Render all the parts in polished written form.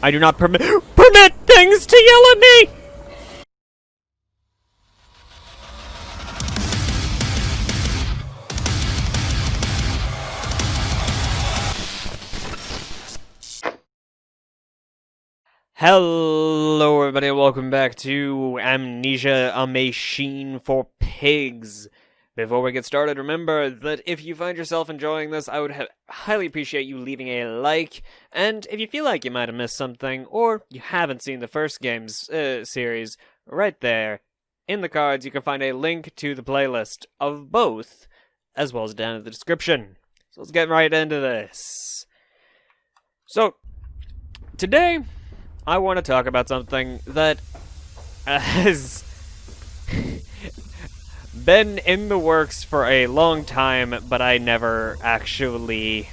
I do not permit things to yell at me! Hello everybody, welcome back to Amnesia, a machine for pigs. Before we get started, remember that if you find yourself enjoying this, I would highly appreciate you leaving a like, and if you feel like you might have missed something, or you haven't seen the first game's series, right there, in the cards you can find a link to the playlist of both, as well as down in the description. So let's get right into this. So, today, I want to talk about something that has been in the works for a long time, but I never actually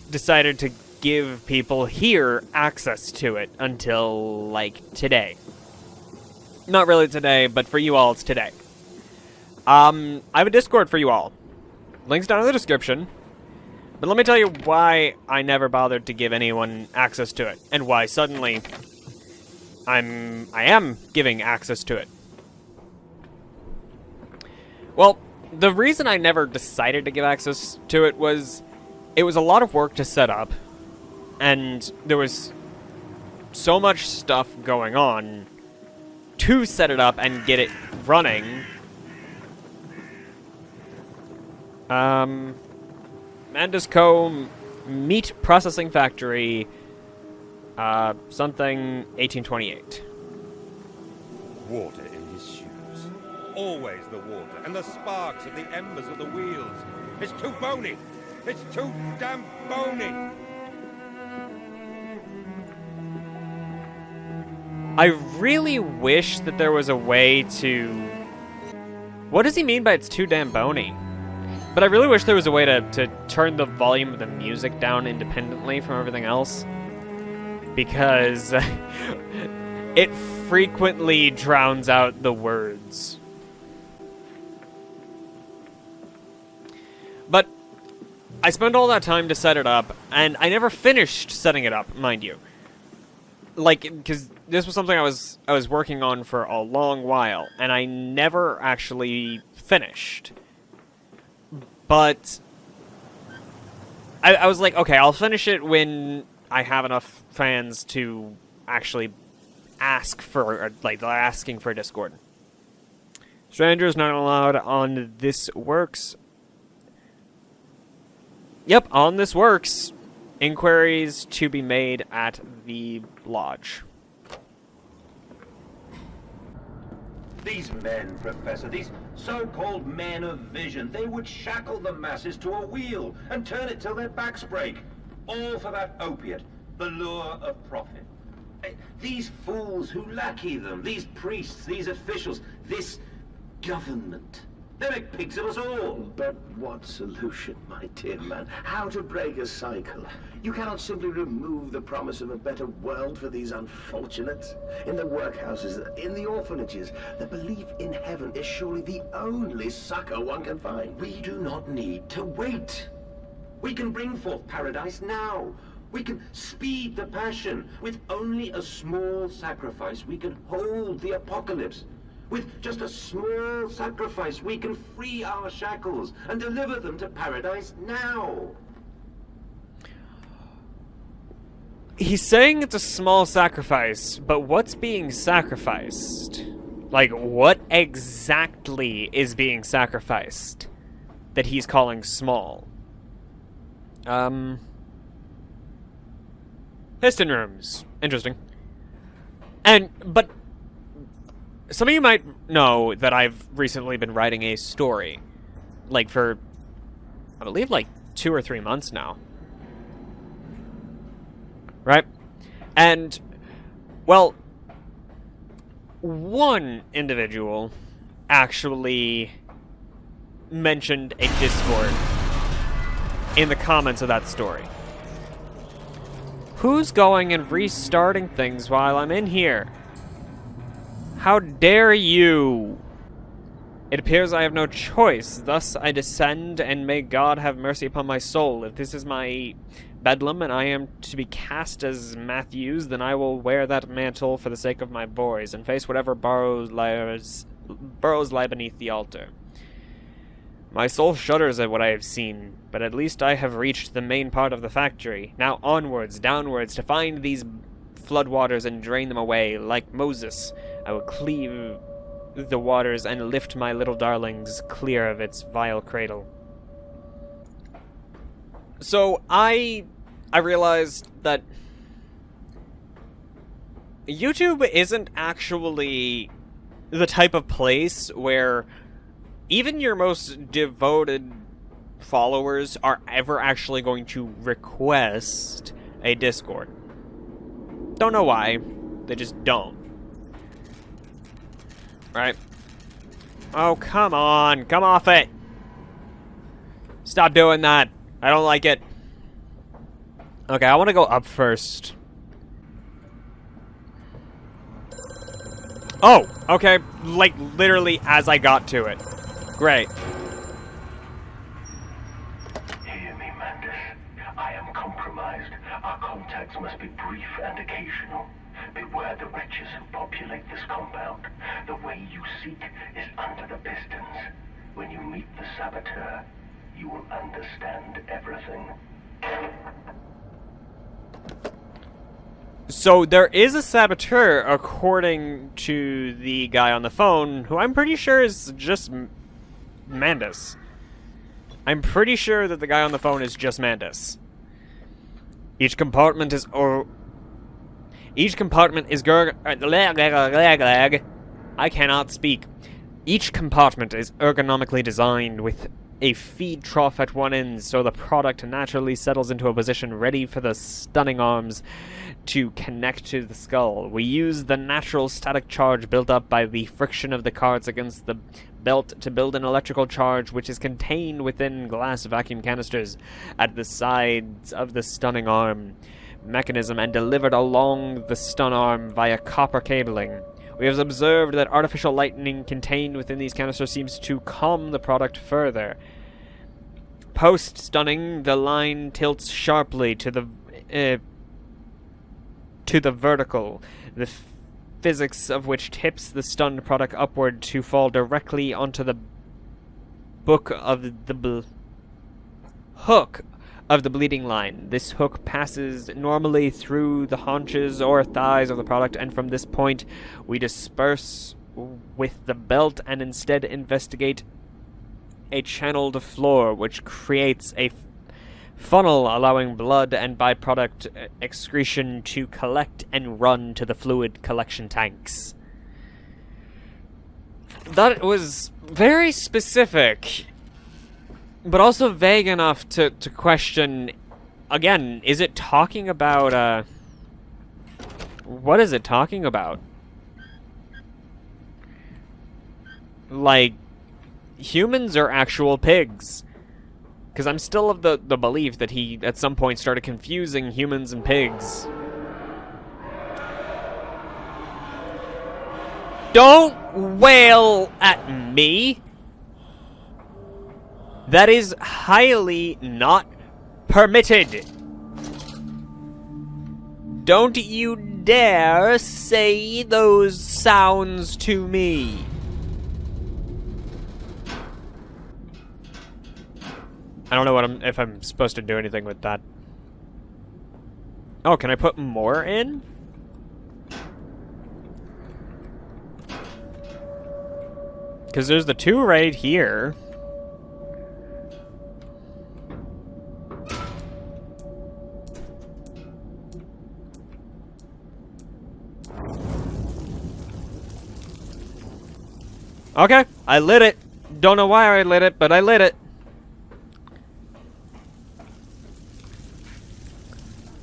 decided to give people here access to it until, like, today. Not really today, but for you all, it's today. I have a Discord for you all. Link's down in the description. But let me tell you why I never bothered to give anyone access to it, and why suddenly I am giving access to it. Well, the reason I never decided to give access to it was a lot of work to set up, and there was so much stuff going on to set it up and get it running. Mandus Co. Meat Processing Factory, something 1828. Water in his shoes. Always the water, and the sparks of the embers of the wheels. It's too bony! It's too damn bony! I really wish that there was a way to... What does he mean by it's too damn bony? But I really wish there was a way to turn the volume of the music down independently from everything else. Because it frequently drowns out the words. But I spent all that time to set it up, and I never finished setting it up, mind you. Like, because this was something I was working on for a long while, and I never actually finished. But I was like, okay, I'll finish it when I have enough fans to actually ask for, like, they're asking for a Discord. Strangers not allowed on this works. Yep, on this works. Inquiries to be made at the lodge. These men, Professor, these so-called men of vision, they would shackle the masses to a wheel and turn it till their backs break. All for that opiate, the lure of profit. These fools who lackey them, these priests, these officials, this government, they make pigs of us all. But what solution, my dear man? How to break a cycle? You cannot simply remove the promise of a better world for these unfortunates. In the workhouses, in the orphanages, the belief in heaven is surely the only succor one can find. We do not need to wait. We can bring forth paradise now. We can speed the passion. With only a small sacrifice, we can hold the apocalypse. With just a small sacrifice, we can free our shackles and deliver them to paradise now. He's saying it's a small sacrifice, but what's being sacrificed? Like, what exactly is being sacrificed that he's calling small? Piston rooms. Interesting. But some of you might know that I've recently been writing a story. Like, for, I believe, like, 2 or 3 months now. Right? And, well, one individual actually mentioned a Discord in the comments of that story. Who's going and restarting things while I'm in here? How dare you? It appears I have no choice, thus I descend, and may God have mercy upon my soul, if this is my bedlam and I am to be cast as Matthews, then I will wear that mantle for the sake of my boys and face whatever burrows lie beneath the altar. My soul shudders at what I have seen, but at least I have reached the main part of the factory. Now onwards, downwards, to find these floodwaters and drain them away. Like Moses, I will cleave the waters and lift my little darlings clear of its vile cradle. So I realized that YouTube isn't actually the type of place where even your most devoted followers are ever actually going to request a Discord. Don't know why. They just don't. Right? Oh, come on. Come off it. Stop doing that. I don't like it. Okay, I want to go up first. Oh, okay. Like, literally as I got to it. Great. Hear me, Mandus. I am compromised. Our contacts must be brief and occasional. Beware the wretches who populate this compound. The way you seek is under the pistons. When you meet the saboteur, you will understand everything. So there is a saboteur, according to the guy on the phone, who I'm pretty sure is just Mandus. I'm pretty sure that the guy on the phone is just Mandus. Each compartment is I cannot speak. Each compartment is ergonomically designed with a feed trough at one end, so the product naturally settles into a position ready for the stunning arms to connect to the skull. We use the natural static charge built up by the friction of the cards against the belt to build an electrical charge which is contained within glass vacuum canisters at the sides of the stunning arm mechanism and delivered along the stun arm via copper cabling. We have observed that artificial lightning contained within these canisters seems to calm the product further. Post-stunning, the line tilts sharply to the vertical, the physics of which tips the stunned product upward to fall directly onto the hook of the bleeding line. This hook passes normally through the haunches or thighs of the product, and from this point we disperse with the belt and instead investigate a channeled floor which creates a funnel allowing blood and byproduct excretion to collect and run to the fluid collection tanks. That was very specific, but also vague enough to question, again, is it talking about, what is it talking about? Like, humans or actual pigs? Because I'm still of the belief that he, at some point, started confusing humans and pigs. Don't wail at me! That is highly not permitted. Don't you dare say those sounds to me. I don't know if I'm supposed to do anything with that. Oh, can I put more in? Because there's the two right here. Okay, I lit it. Don't know why I lit it, but I lit it.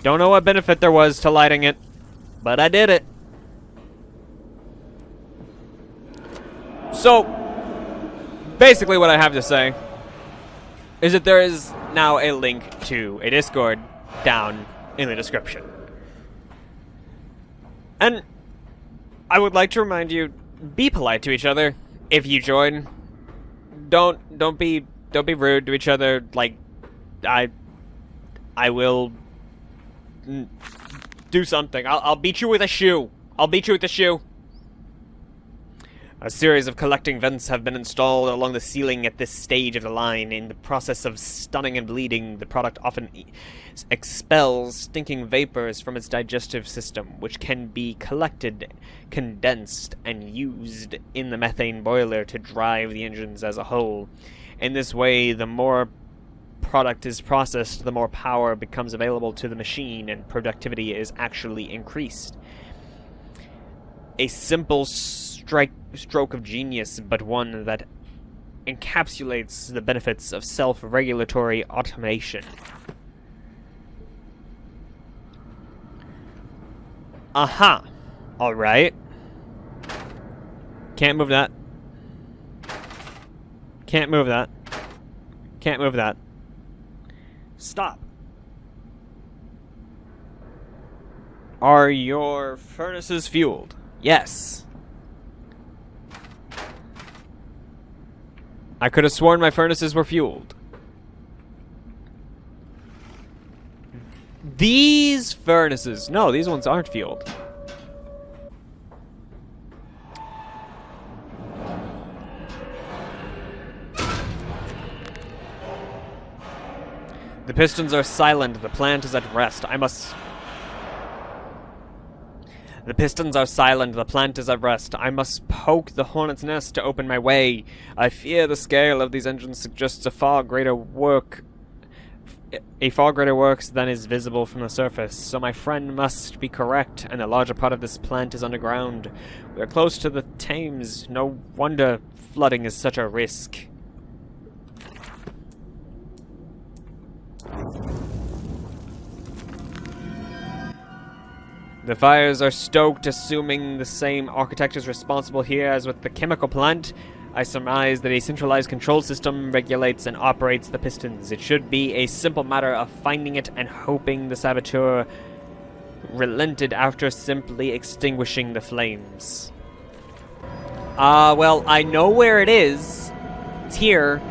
Don't know what benefit there was to lighting it, but I did it. So, basically what I have to say is that there is now a link to a Discord down in the description. And I would like to remind you, be polite to each other if you join. Don't be rude to each other. Like, I will do something. I'll beat you with a shoe. I'll beat you with a shoe. A series of collecting vents have been installed along the ceiling at this stage of the line. In the process of stunning and bleeding, the product often expels stinking vapors from its digestive system, which can be collected, condensed, and used in the methane boiler to drive the engines as a whole. In this way, the more product is processed, the more power becomes available to the machine, and productivity is actually increased. A simple stroke of genius, but one that encapsulates the benefits of self-regulatory automation. Aha! Alright. Can't move that. Can't move that. Can't move that. Stop. Are your furnaces fueled? Yes. I could have sworn my furnaces were fueled. These furnaces. No, these ones aren't fueled. The pistons are silent. The plant is at rest. The pistons are silent. The plant is at rest. I must poke the hornet's nest to open my way. I fear the scale of these engines suggests a far greater works than is visible from the surface. So my friend must be correct, and the larger part of this plant is underground. We are close to the Thames. No wonder flooding is such a risk. The fires are stoked, assuming the same architect is responsible here as with the chemical plant. I surmise that a centralized control system regulates and operates the pistons. It should be a simple matter of finding it and hoping the saboteur relented after simply extinguishing the flames. Well, I know where it is. It's here,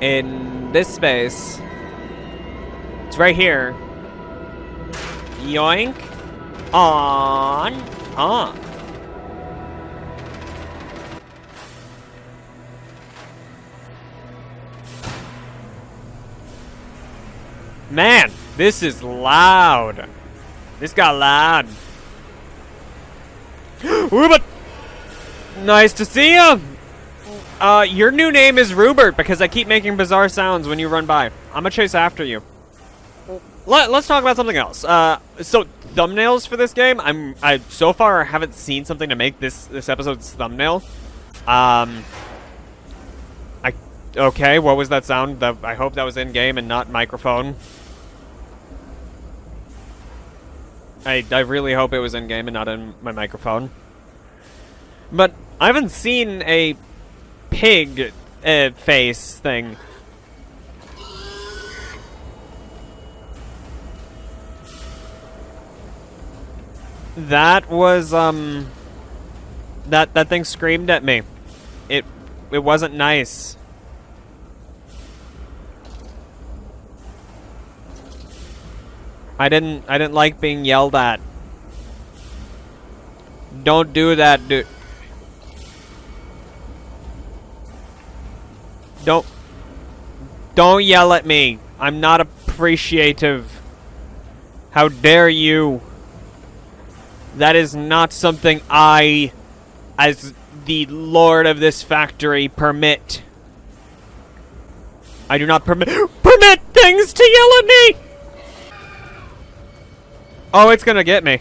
in this space. It's right here. Yoink. On. Man, this is loud. This got loud. Rupert! Nice to see you! Your new name is Rupert because I keep making bizarre sounds when you run by. I'm gonna chase after you. Let's talk about something else. So thumbnails for this game, I so far haven't seen something to make this episode's thumbnail. Okay, what was that sound? I hope that was in game and not microphone. I really hope it was in game and not in my microphone. But I haven't seen a pig face thing. That was, that thing screamed at me. It wasn't nice. I didn't like being yelled at. Don't do that, dude. Don't yell at me. I'm not appreciative. How dare you? That is not something I, as the lord of this factory, permit. I do not permit things to yell at me! Oh, it's gonna get me.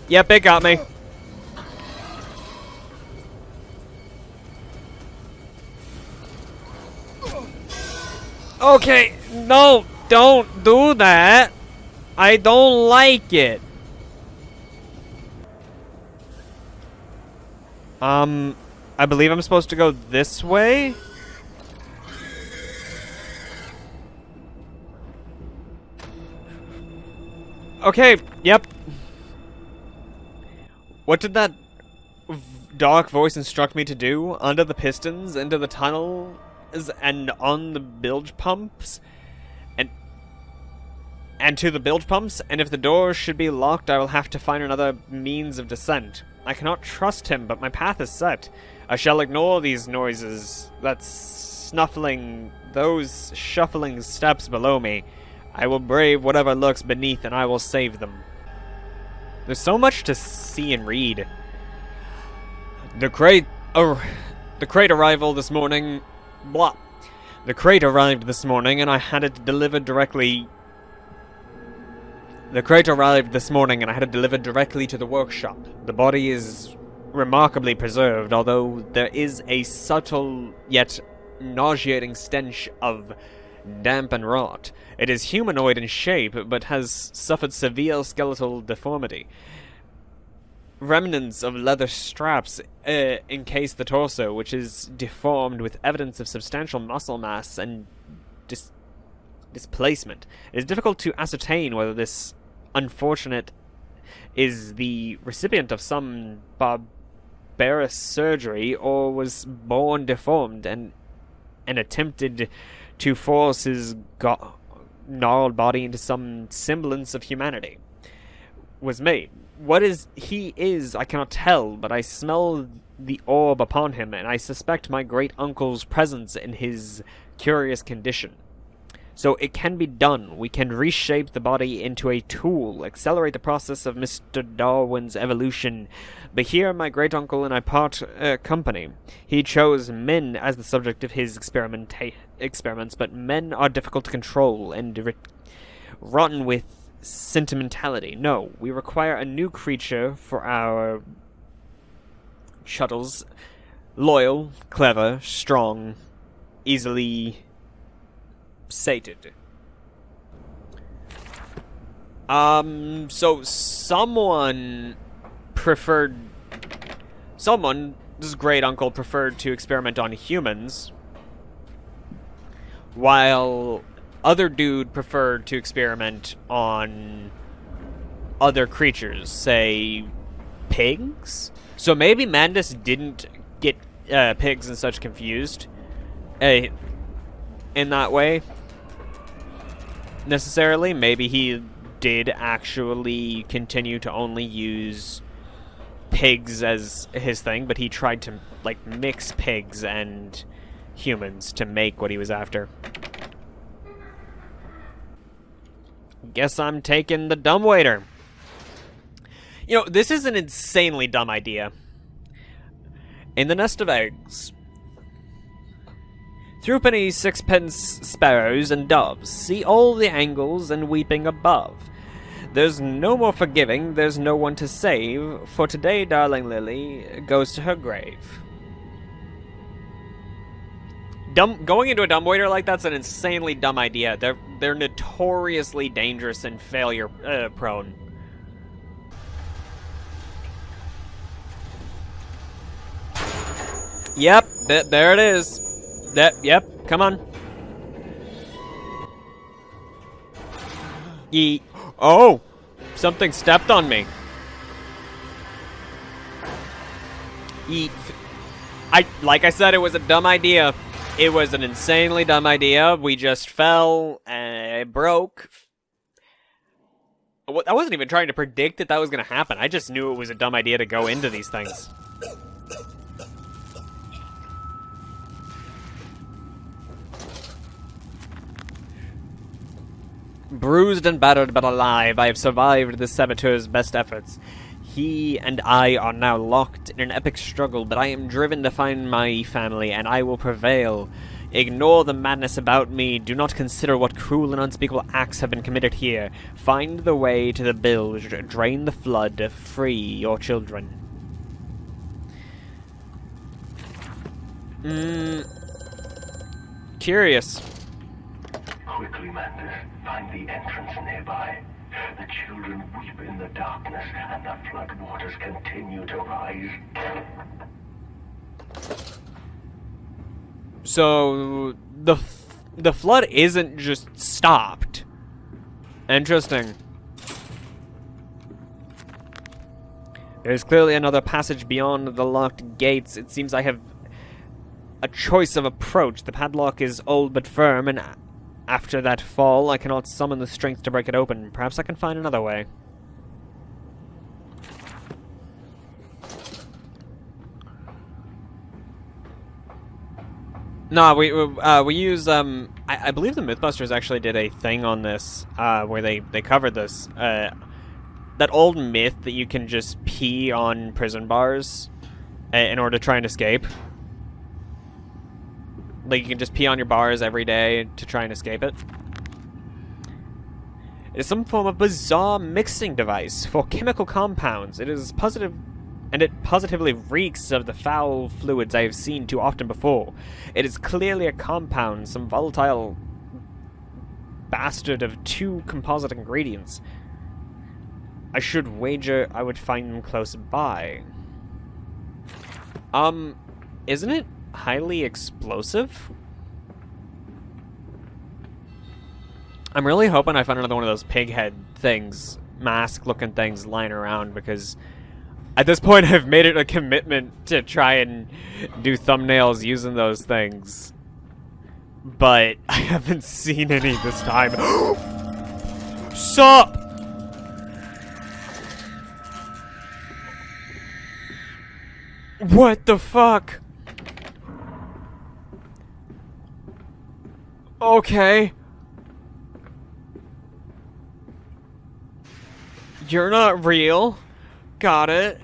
Yep, it got me. Okay, no, don't do that. I don't like it. I believe I'm supposed to go this way? Okay, yep. What did that dark voice instruct me to do? Under the pistons, into the tunnel, and on the bilge pumps, and to the bilge pumps, and if the door should be locked, I will have to find another means of descent. I cannot trust him, but my path is set. I shall ignore these noises, that snuffling, those shuffling steps below me. I will brave whatever lurks beneath, and I will save them. There's so much to see and read. The crate arrival this morning. Blah. The crate arrived this morning, and I had it delivered directly. The crate arrived this morning, and I had it delivered directly to the workshop. The body is remarkably preserved, although there is a subtle yet nauseating stench of damp and rot. It is humanoid in shape, but has suffered severe skeletal deformity. Remnants of leather straps encase the torso, which is deformed with evidence of substantial muscle mass and displacement. It is difficult to ascertain whether this unfortunate is the recipient of some barbarous surgery or was born deformed and attempted to force his gnarled body into some semblance of humanity. Was made. What he is, I cannot tell, but I smell the orb upon him, and I suspect my great-uncle's presence in his curious condition. So it can be done. We can reshape the body into a tool, accelerate the process of Mr. Darwin's evolution. But here my great-uncle and I part company. He chose men as the subject of his experiments, but men are difficult to control and rotten with sentimentality. No, we require a new creature for our shuttles. Loyal, clever, strong, easily sated. So someone, this great uncle preferred to experiment on humans, while other dude preferred to experiment on other creatures, say pigs. So maybe Mandus didn't get pigs and such confused in that way necessarily. Maybe he did actually continue to only use pigs as his thing, but he tried to like mix pigs and humans to make what he was after. Guess I'm taking the dumbwaiter. You know, this is an insanely dumb idea. In the nest of eggs, threepenny sixpence sparrows and doves, see all the angles and weeping above. There's no more forgiving, there's no one to save, for today darling Lily goes to her grave. Going into a dumbwaiter like that's an insanely dumb idea. They're notoriously dangerous and failure prone. Yep, there it is. Yep, come on. Oh, something stepped on me. Like I said, it was a dumb idea. It was an insanely dumb idea. We just fell and it broke. I wasn't even trying to predict that was going to happen. I just knew it was a dumb idea to go into these things. Bruised and battered but alive, I have survived the saboteur's best efforts. He and I are now locked in an epic struggle, but I am driven to find my family, and I will prevail. Ignore the madness about me. Do not consider what cruel and unspeakable acts have been committed here. Find the way to the bilge. Drain the flood. Free your children. Curious. Quickly, Mandus. Find the entrance nearby. The children weep in the darkness, and the flood waters continue to rise. So the flood isn't just stopped. Interesting. There's clearly another passage beyond the locked gates. It seems I have a choice of approach. The padlock is old but firm, and after that fall, I cannot summon the strength to break it open. Perhaps I can find another way. No, we use I believe the Mythbusters actually did a thing on this where they covered this that old myth that you can just pee on prison bars in order to try and escape. Like, you can just pee on your bars every day to try and escape it. It is some form of bizarre mixing device for chemical compounds. It is positive, and it positively reeks of the foul fluids I have seen too often before. It is clearly a compound, some volatile bastard of two composite ingredients. I should wager I would find them close by. Isn't it highly explosive? I'm really hoping I find another one of those pig head things, mask-looking things lying around, because at this point I've made it a commitment to try and do thumbnails using those things. But I haven't seen any this time. Sup? What the fuck? Okay. You're not real. Got it.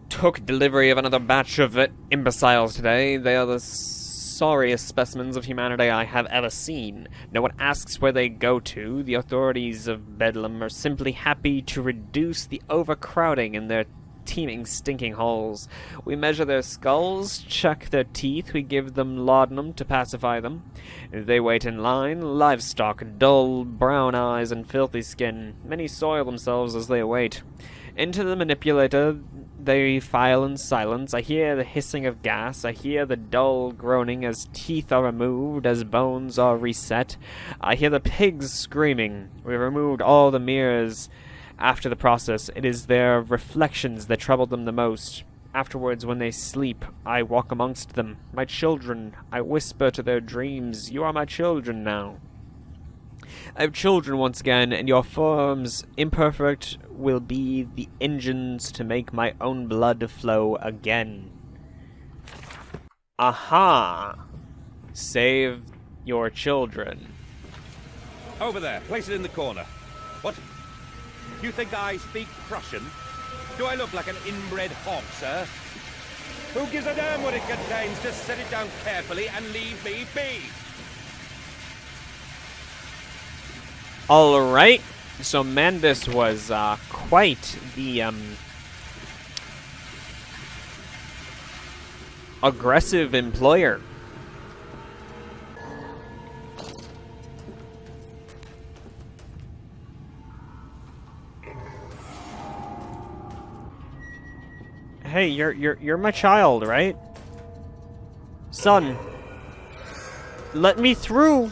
Took delivery of another batch of imbeciles today. They are the sorriest specimens of humanity I have ever seen. No one asks where they go to. The authorities of Bedlam are simply happy to reduce the overcrowding in their teeming, stinking holes. We measure their skulls, check their teeth, we give them laudanum to pacify them. They wait in line, livestock, dull brown eyes and filthy skin. Many soil themselves as they wait. Into the manipulator they file in silence. I hear the hissing of gas. I hear the dull groaning as teeth are removed, as bones are reset. I hear the pigs screaming. We removed all the mirrors. After the process, it is their reflections that trouble them the most. Afterwards, when they sleep, I walk amongst them. My children, I whisper to their dreams, you are my children now. I have children once again, and your forms, imperfect, will be the engines to make my own blood flow again. Aha! Save your children. Over there, place it in the corner. What? You think I speak Prussian? Do I look like an inbred hog, sir? Who gives a damn what it contains? Just set it down carefully and leave me be. Alright, so Mandus was quite the aggressive employer. Hey, you're my child, right? Son, let me through.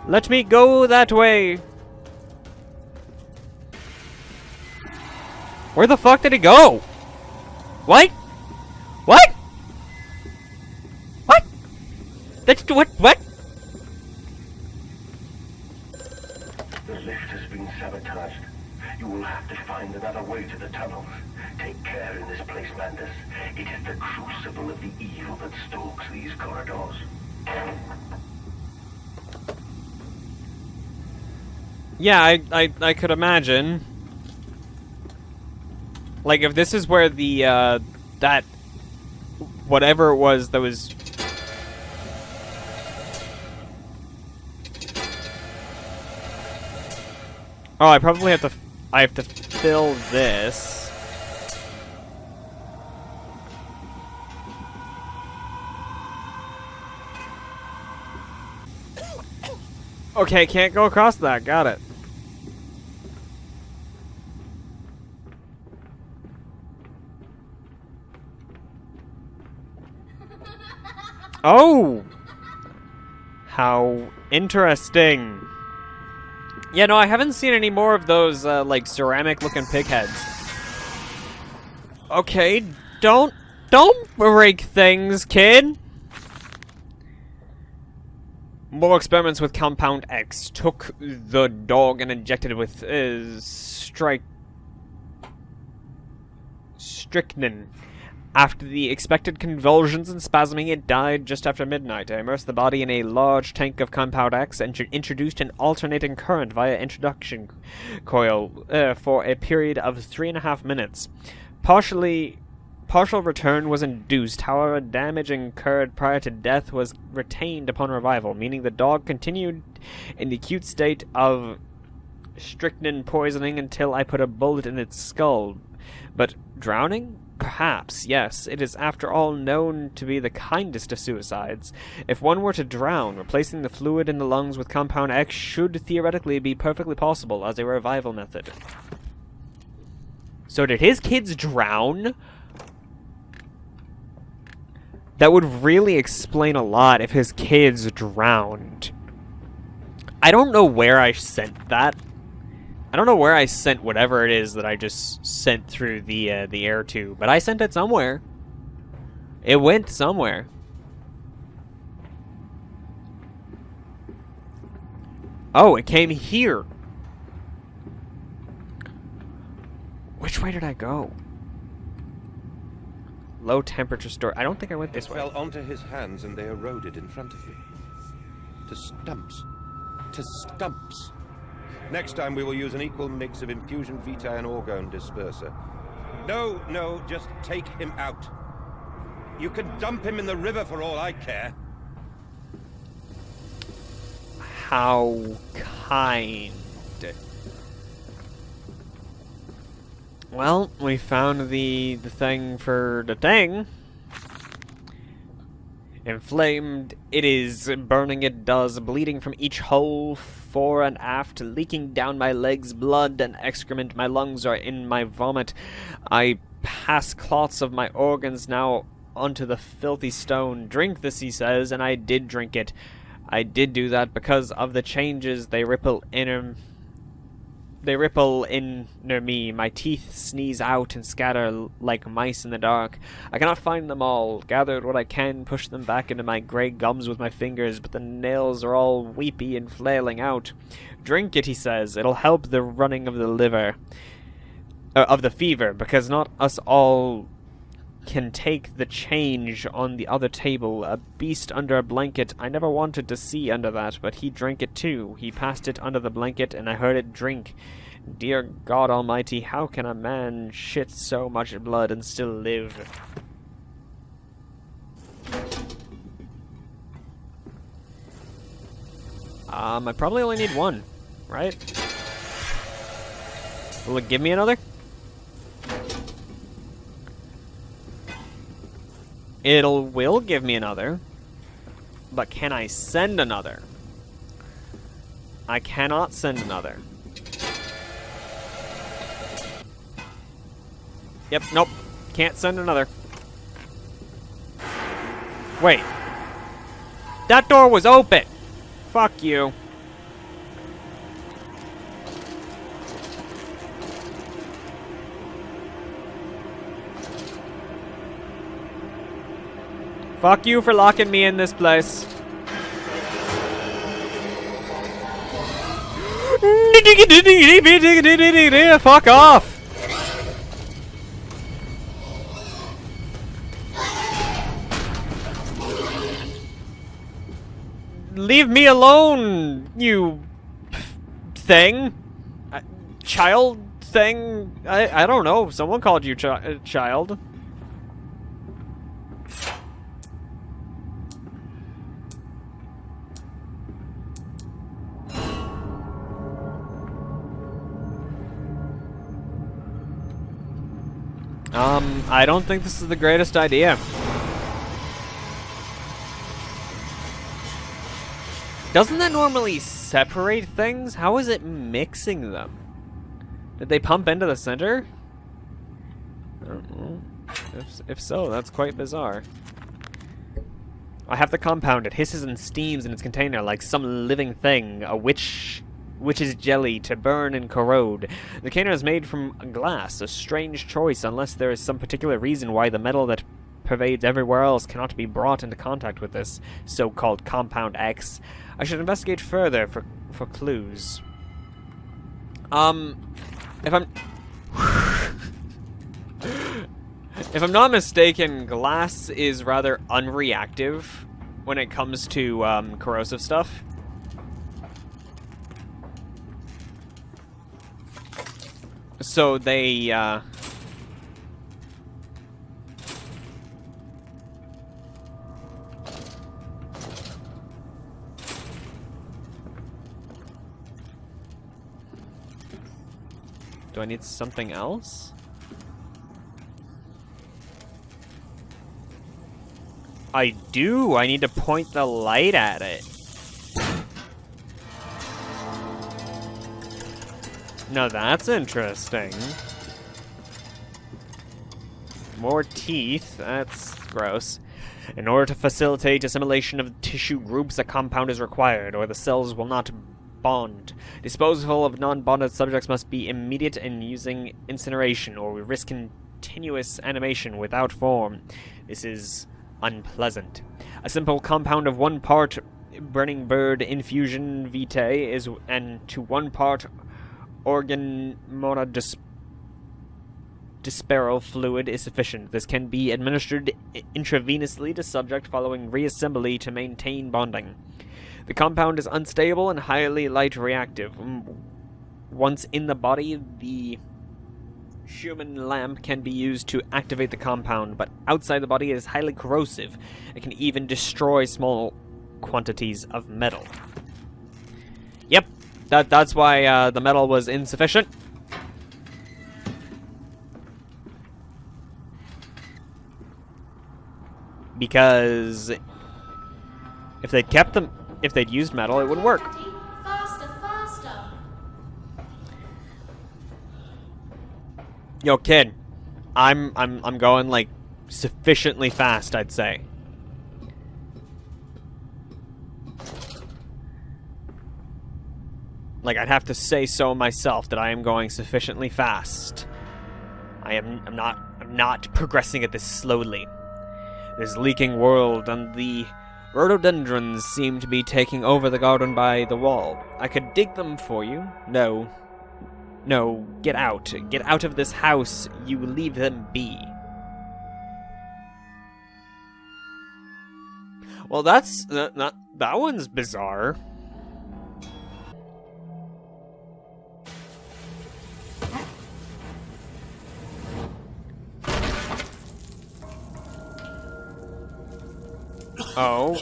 Let me go that way. Where the fuck did he go? What? What? What? That's what? The lift has been sabotaged. You will have to find another way to the tunnels. Take care in this place, Mandus. It is the crucible of the evil that stalks these corridors. Yeah, I could imagine. Like, if this is where the, that... whatever it was that was... Oh, I probably have to... I have to fill this. Okay, can't go across that. Got it. Oh! How interesting. Yeah, no, I haven't seen any more of those, like, ceramic-looking pig heads. Okay, Don't break things, kid! More experiments with Compound X. Took the dog and injected it with strychnine. After the expected convulsions and spasming, it died just after midnight. I immersed the body in a large tank of Compound X and introduced an alternating current via introduction coil for a period of 3.5 minutes. Partial return was induced, however, damage incurred prior to death was retained upon revival, meaning the dog continued in the acute state of strychnine poisoning until I put a bullet in its skull. But drowning? Perhaps, yes. It is, after all, known to be the kindest of suicides. If one were to drown, replacing the fluid in the lungs with Compound X should theoretically be perfectly possible as a revival method. So did his kids drown? That would really explain a lot if his kids drowned. I don't know where I sent that. I don't know where I sent whatever it is that I just sent through the air to, but I sent it somewhere. It went somewhere. Oh, it came here. Which way did I go? Low temperature store. I don't think I went this way. It fell onto his hands and they eroded in front of me. To stumps. To stumps. Next time we will use an equal mix of infusion vitae and orgone disperser. No, just take him out. You can dump him in the river for all I care. How kind. Well, we found the thing for the thing. Inflamed, it is. Burning, it does. Bleeding from each hole, fore and aft. Leaking down my legs, blood and excrement. My lungs are in my vomit. I pass clots of my organs now onto the filthy stone. Drink this, he says, and I did drink it. I did do that because of the changes they ripple in near me. My teeth sneeze out and scatter like mice in the dark. I cannot find them all. Gathered what I can, push them back into my grey gums with my fingers, but the nails are all weepy and flailing out. Drink it, he says. It'll help the running of the liver. Of the fever, because not us all can take the change on the other table. A beast under a blanket. I never wanted to see under that, but he drank it too. He passed it under the blanket, and I heard it drink. Dear God Almighty, how can a man shit so much blood and still live? I probably only need one, right? Will it give me another? Will give me another, but can I send another? I cannot send another. Yep, nope. Can't send another. Wait. That door was open! Fuck you. Fuck you for locking me in this place. Fuck off! Leave me alone, you thing. Child thing? I don't know. Someone called you child. I don't think this is the greatest idea. Doesn't that normally separate things? How is it mixing them? Did they pump into the center? I don't know. If so, that's quite bizarre. I have the compound. It hisses and steams in its container like some living thing. A witch which is jelly, to burn and corrode. The cannon is made from glass, a strange choice unless there is some particular reason why the metal that pervades everywhere else cannot be brought into contact with this so-called Compound X. I should investigate further for clues. If I'm if I'm not mistaken, glass is rather unreactive when it comes to corrosive stuff. So they do I need something else? I do. I need to point the light at it. Now that's interesting. More teeth. That's gross. In order to facilitate assimilation of tissue groups, a compound is required, or the cells will not bond. Disposal of non-bonded subjects must be immediate and using incineration, or we risk continuous animation without form. This is unpleasant. A simple compound of 1 part burning bird infusion vitae is and to 1 part organ monodisperal fluid is sufficient. This can be administered intravenously to subject following reassembly to maintain bonding. The compound is unstable and highly light reactive. Once in the body, the Schumann lamp can be used to activate the compound, but outside the body it is highly corrosive. It can even destroy small quantities of metal. Yep, that's why the metal was insufficient. Because if they'd kept them, if they'd used metal, it would work. Faster, faster. Yo, kid, I'm going like sufficiently fast, I'd say. Like, I'd have to say so myself that I am going sufficiently fast. I'm not progressing at this slowly. This leaking world and the rhododendrons seem to be taking over the garden by the wall. I could dig them for you. No, get out. Get out of this house. You leave them be. Well, that's that one's bizarre. Oh.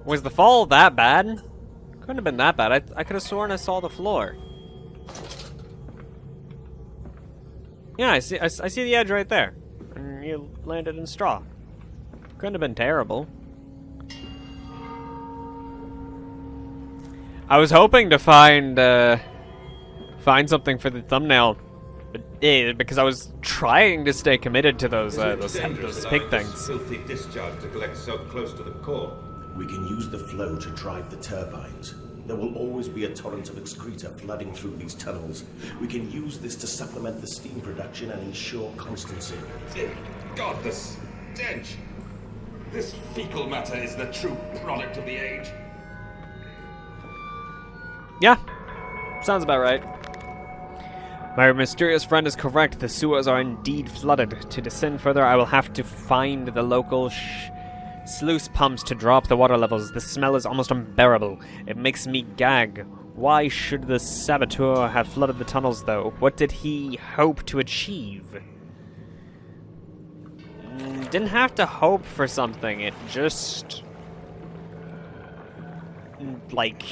Was the fall that bad? Couldn't have been that bad. I could have sworn I saw the floor. Yeah, I see the edge right there. And you landed in straw. Couldn't have been terrible. I was hoping to find something for the thumbnail, because I was trying to stay committed to those pig things. Filthy discharge to collect so close to the core. We can use the flow to drive the turbines. There will always be a torrent of excreta flooding through these tunnels. We can use this to supplement the steam production and ensure constancy. Dear God, the stench! This fecal matter is the true product of the age. Yeah, sounds about right. My mysterious friend is correct. The sewers are indeed flooded. To descend further, I will have to find the local sluice pumps to drop the water levels. The smell is almost unbearable. It makes me gag. Why should the saboteur have flooded the tunnels, though? What did he hope to achieve? Didn't have to hope for something. It just... like...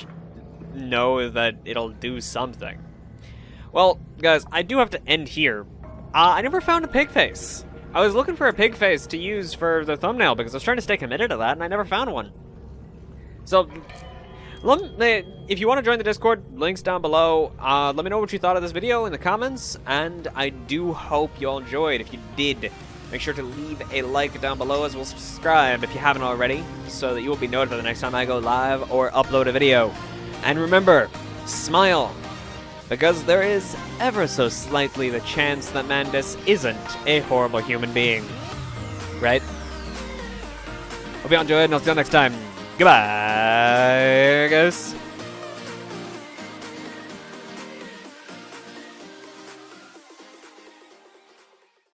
know that it'll do something. Well, guys, I do have to end here. I never found a pig face. I was looking for a pig face to use for the thumbnail because I was trying to stay committed to that, and I never found one. So, if you want to join the Discord, links down below. Let me know what you thought of this video in the comments, and I do hope you all enjoyed. If you did, make sure to leave a like down below, as well as subscribe if you haven't already, so that you will be notified the next time I go live or upload a video. And remember, smile. Because there is ever so slightly the chance that Mandus isn't a horrible human being. Right? Hope you all enjoyed, and I'll see you next time. Goodbye, guys.